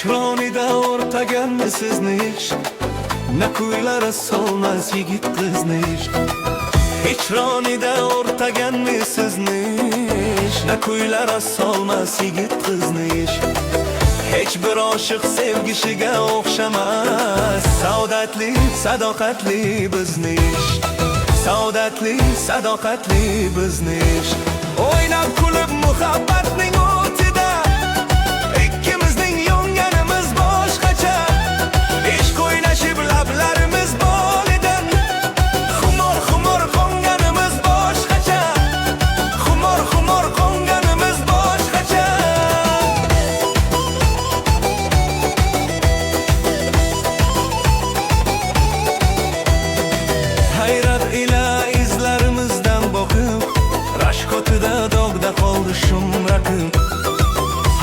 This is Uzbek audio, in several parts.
Hicronida o'rtaganmi sizni ishq, na kuylara solmas yigit qizni ishq. Hicronida o'rtaganmi sizni ishq, na kuylara solmas yigit qizni ishq. Hech bir oshiq sevgishiga o'xshamas, saodatli, sadoqatli bizni ishq. Saodatli, sadoqatli bizni ishq. O'ynab kulib muhabbatning o'tida, ikkimizning yonganimiz boshqacha. Ishq o'ynashib lablarimiz bolidan, xumor xumor qonganimiz boshqacha. Xumor xumor qonganimiz boshqacha. Hayrat ila izlarimizdan boqib, rashkotida dog'da qoldi shum raqib.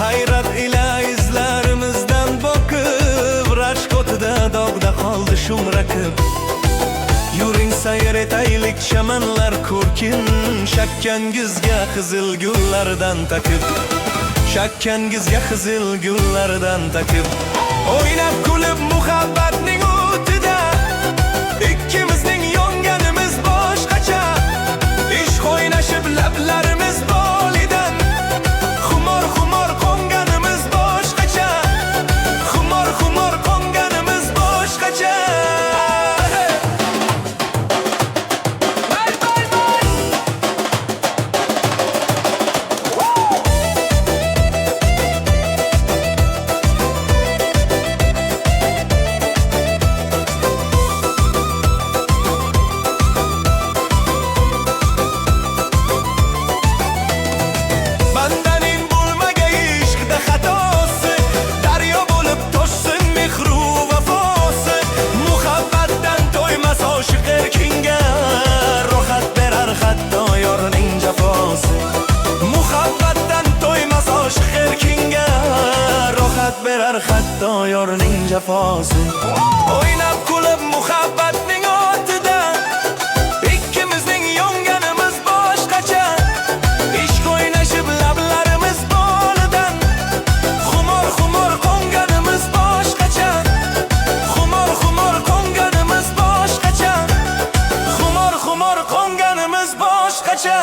Hayrat ila izlarimizdan boqib, rashkotida dog'da qoldi shum raqib. Yuring sayr etaylik chamanlar ko'rkin, shakkangizga qizil gullardan takib. Shakkangizga qizil gullardan takib. O'ynab kulib muhabbatning o'tida, ikkimizning yonganimiz boshqacha. Ishq o'ynashib lablarimiz bolidan, xumor xumor qonganimiz boshqacha. Xumor xumor qonganimiz boshqacha. Bandaning bo'lmagay ishqda xatosi, daryo bo'lib toshsin mehru vafosi. Muhabbatdan to'ymas oshiq erkinga, rohat berar hatto yorning jafosi. Muhabbatdan to'ymas oshiq erkinga, rohat berar hatto yorning jafosi. O'ynab kulib muhabbatning o'tida, ikkimizning yonganimiz boshqacha. Ishq o'ynashib lablarimiz bolidan, xumor xumor qonganimiz boshqacha. Xumor xumor qonganimiz boshqacha. Xumor xumor qonganimiz boshqacha.